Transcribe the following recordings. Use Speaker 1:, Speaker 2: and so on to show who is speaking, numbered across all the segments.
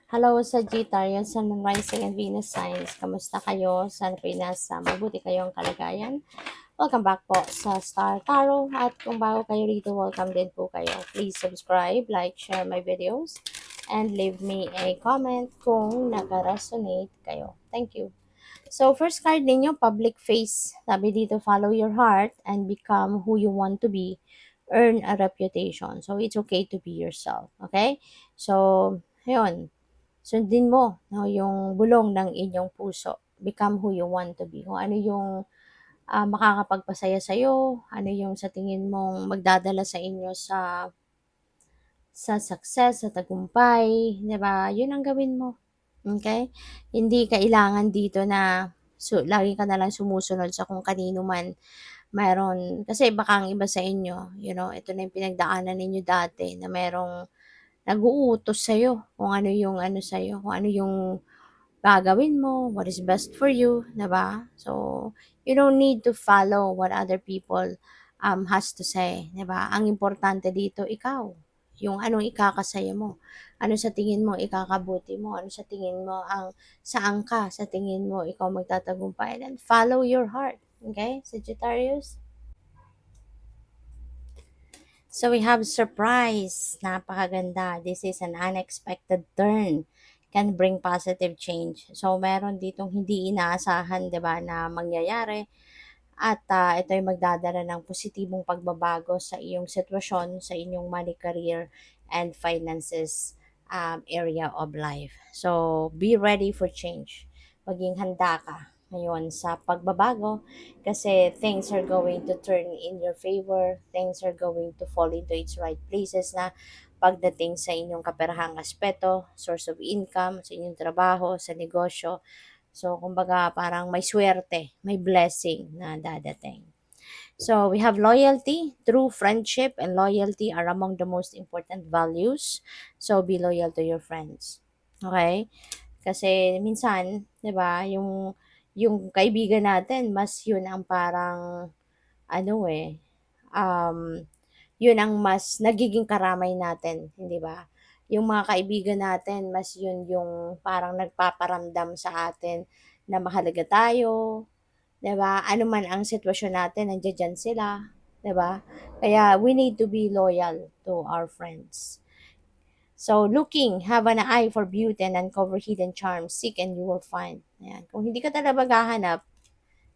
Speaker 1: Hello, Sagittarius, Sun, Moon, Rising, and Venus signs. Kamusta kayo? Sana po nasa mabuti kayong kalagayan. Welcome back po sa Star Tarot. At kung bago kayo rito, welcome din po kayo. Please subscribe, like, share my videos, and leave me a comment kung nag-resonate kayo. Thank you. So, first card ninyo, public face. Sabi dito, follow your heart and become who you want to be. Earn a reputation. So, it's okay to be yourself. Okay? So, yun. Sundin mo no, yung bulong ng inyong puso. Become who you want to be. Kung ano yung makakapagpasaya sa'yo, ano yung sa tingin mong magdadala sa inyo sa success, sa tagumpay, 'di ba? Yun ang gawin mo. Okay? Hindi kailangan dito na lagi ka na lang sumusunod sa kung kanino man mayroon. Kasi baka ang iba sa inyo, ito na yung pinagdaanan ninyo dati na merong nag-uutos sa'yo kung ano yung ano sa'yo, kung ano yung gagawin mo, what is best for you, 'di ba? So, you don't need to follow what other people has to say, 'di ba? Ang importante dito ikaw, yung anong ikakasaya mo. Ano sa tingin mo ikakabuti mo, ano sa tingin mo ang saan ka sa tingin mo ikaw magtatagumpay, then follow your heart. Okay, Sagittarius? So we have surprise. Napakaganda. This is an unexpected turn. Can bring positive change. So meron ditong hindi inaasahan, 'di ba, na mangyayari at ito ay magdadala ng positibong pagbabago sa iyong sitwasyon, sa inyong money, career, and finances area of life. So be ready for change. Maging handa ka ngayon sa pagbabago kasi things are going to turn in your favor, things are going to fall into its right places na pagdating sa inyong kaperahang aspeto, source of income, sa inyong trabaho, sa negosyo. So, kumbaga parang may swerte, may blessing na dadating. So, we have loyalty. True friendship and loyalty are among the most important values. So, be loyal to your friends. Okay? Kasi minsan, 'di ba, yung kaibigan natin mas yun ang parang ano um, yun ang mas nagiging karamay natin, hindi ba? Yung mga kaibigan natin mas yun yung parang nagpaparamdam sa atin na mahalaga tayo, 'di ba? Ano man ang sitwasyon natin, nandiya sila, 'di ba? Kaya we need to be loyal to our friends. So, looking, have an eye for beauty and uncover hidden charms. Seek and you will find. Ayan. Kung hindi ka talaga maghahanap,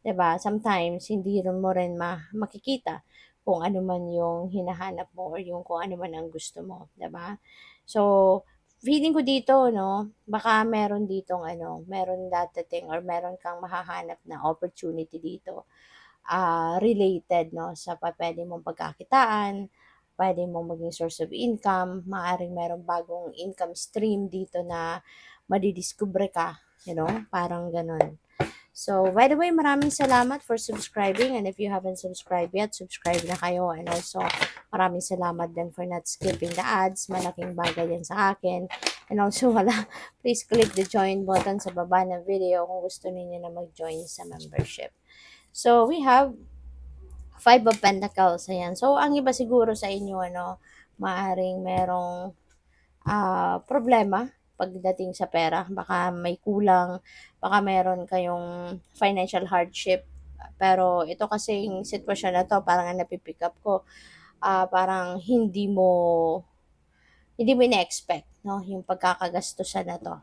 Speaker 1: 'di ba? Sometimes hindi rin mo rin makikita kung ano man yung hinahanap mo or yung kung ano man ang gusto mo, 'di ba? So, feeling ko dito, no, baka meron ditong meron dadating or meron kang mahahanap na opportunity dito related, no, sa pwede mong pagkakitaan, pwede mong maging source of income, maaring merong bagong income stream dito na madidiscover ka, parang ganun. So, by the way, maraming salamat for subscribing and if you haven't subscribed yet, subscribe na kayo and also maraming salamat din for not skipping the ads. Malaking bagay yan sa akin. And also, please click the join button sa baba ng video kung gusto niyo na mag-join sa membership. So, we have Five of Pentacles. Ayan. So, ang iba siguro sa inyo, maaring merong problema pagdating sa pera. Baka may kulang, baka meron kayong financial hardship. Pero ito kasing sitwasyon na to, parang ang napipick up ko, parang hindi mo ina-expect, no? Yung pagkakagastusan na to.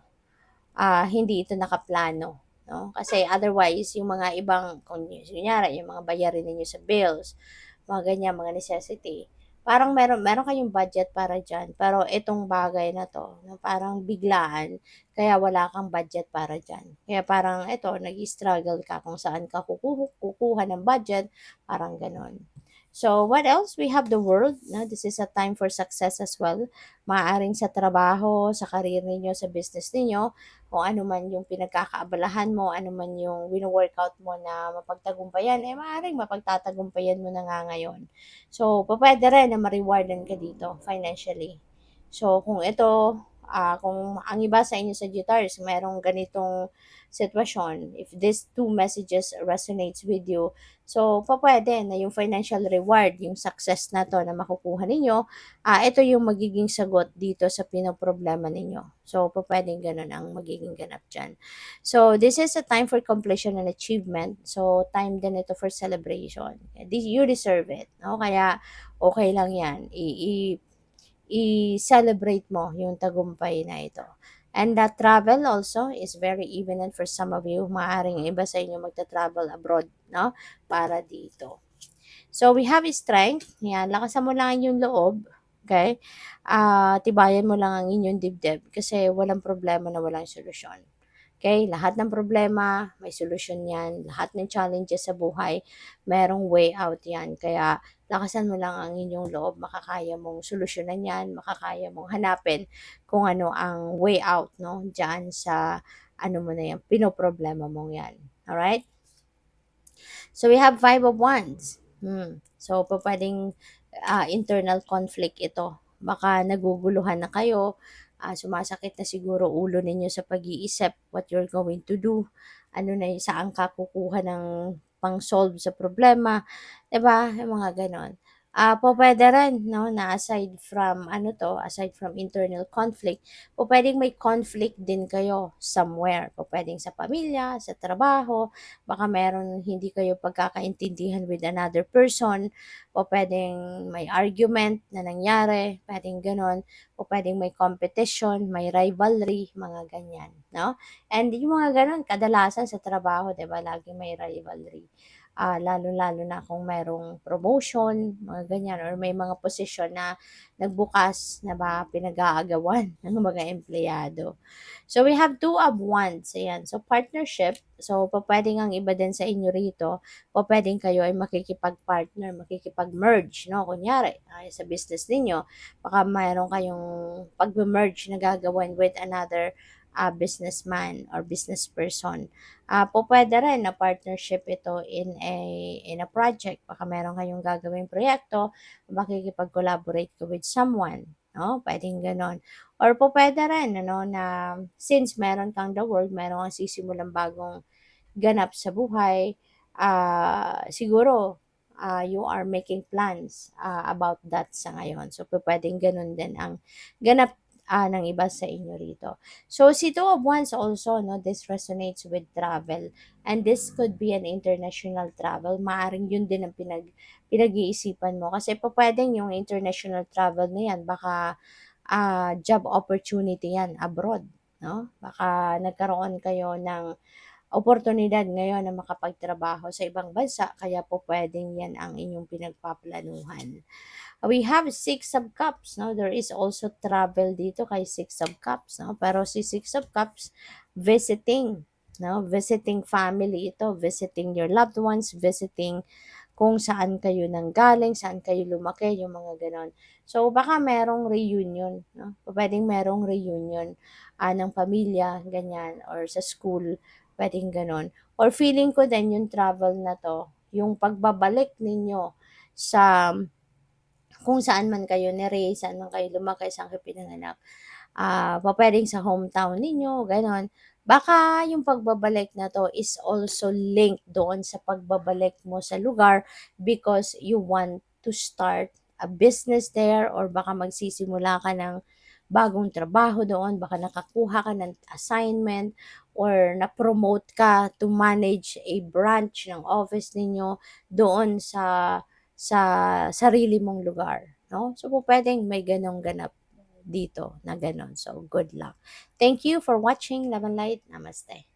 Speaker 1: Hindi ito nakaplano. No? Kasi otherwise, yung mga ibang, kunyari, yung mga bayarin ninyo sa bills, mga ganyan, mga necessity, parang meron kayong budget para dyan. Pero itong bagay na to, no, parang biglaan, kaya wala kang budget para dyan. Kaya parang ito, nag-struggle ka kung saan ka kukuha ng budget, parang ganon. So, what else? We have the world. No? This is a time for success as well. Maaaring sa trabaho, sa career ninyo, sa business ninyo, kung ano man yung pinagkakaabalahan mo, ano man yung wino-workout mo na mapagtagumpayan, maaaring mapagtatagumpayan mo na nga ngayon. So, pwede rin na ma-rewardan ka dito financially. So, kung ito, kung ang iba sa inyo Sagittarius merong ganitong sitwasyon, if these two messages resonates with you, so pupuwede na yung financial reward, yung success na 'to na makukuha ninyo, ito yung magiging sagot dito sa pinoproblema ninyo. So pupuwedeng gano'n ang magiging ganap diyan. So this is a time for completion and achievement, so time din ito for celebration. You deserve it, 'no, kaya okey lang 'yan, i-celebrate mo yung tagumpay na ito. And that travel also is very evident for some of you. Maaaring iba sa inyo magta-travel abroad, no? Para dito. So, we have strength. Yan, lakasan mo lang yung loob. Okay? Tibayan mo lang ang inyong dibdib kasi walang problema na walang solusyon. Okay? Lahat ng problema, may solusyon yan. Lahat ng challenges sa buhay, merong way out yan. Kaya, lakasan mo lang ang inyong loob. Makakaya mong solusyonan yan. Makakaya mong hanapin kung ano ang way out, no? Diyan sa, ano mo na yan, pinoproblema mong yan. Alright? So, we have Five of Wands. So, pwedeng internal conflict ito. Baka naguguluhan na kayo, sumasakit na siguro ulo ninyo sa pag-iisip what you're going to do. Ano na saan ka kukuha ng pang-solve sa problema, 'di ba? Yung mga gano'n. Pupuwede rin 'no, na aside from internal conflict, pupuwedeng may conflict din kayo somewhere. Pupuwedeng sa pamilya, sa trabaho, baka meron hindi kayo pagkakaintindihan with another person, pupuwedeng may argument na nangyari, puwedeng gano'n. Pupuwedeng may competition, may rivalry, mga ganyan, 'no? And yung mga gano'n kadalasan sa trabaho, 'di ba, laging may rivalry. Lalong-lalo na kung merong promotion, mga ganyan, or may mga posisyon na nagbukas na ba pinag-aagawan ng mga empleyado. So, we have Two of Wands, ayan. So, partnership. So, pupuwedeng ang iba din sa inyo rito, pupuwedeng kayo ay makikipag-partner, makikipag-merge, 'no? Kunyari, sa business ninyo, baka mayroon kayong pag-merge na gagawin with another businessman or business person. Pupuwede rin na partnership ito in a project. Baka meron kayong gagawing proyekto, makikipag-collaborate ka with someone, 'no? Puwedeng gano'n. Or pupuwede rin ano na since meron kang the work, meron kang sisimulang bagong ganap sa buhay, siguro, you are making plans, about that sa ngayon. So, pupuwedeng gano'n din ang ganap, ng iba sa inyo rito. So, si Two of Wands also 'no, this resonates with travel, and this could be an international travel. Maaaring yun din ang pinag-iisipan mo kasi pupuwedeng yung international travel na yan baka, job opportunity yan abroad, 'no? Baka nagkaroon kayo ng oportunidad ngayon na makapagtrabaho sa ibang bansa kaya pupuwedeng 'yan ang inyong pinagpaplanuhan. We have Six of Cups 'no, there is also travel dito kay Six of Cups 'no, pero si Six of Cups visiting 'no, visiting family ito, visiting your loved ones, visiting kung saan kayo nanggaling, saan kayo lumaki, yung mga gano'n. So, baka merong reunion 'no, pupuwedeng merong reunion, ng pamilya ganyan or sa school, puwedeng gano'n. Or feeling ko din yung travel na 'to, yung pagbabalik ninyo sa kung saan man kayo ni-raise, saan man kayo lumaki, saan kayo pinanganak, pupuwedeng sa hometown ninyo, gano'n. Baka yung pagbabalik na 'to is also linked doon sa pagbabalik mo sa lugar because you want to start a business there or baka magsisimula ka ng bagong trabaho doon, baka nakakuha ka ng assignment or na-promote ka to manage a branch ng office ninyo doon sa sarili mong lugar, 'no? So, pupuwedeng may gano'ng ganap dito na gano'n. So, good luck. Thank you for watching. Love and light. Namaste.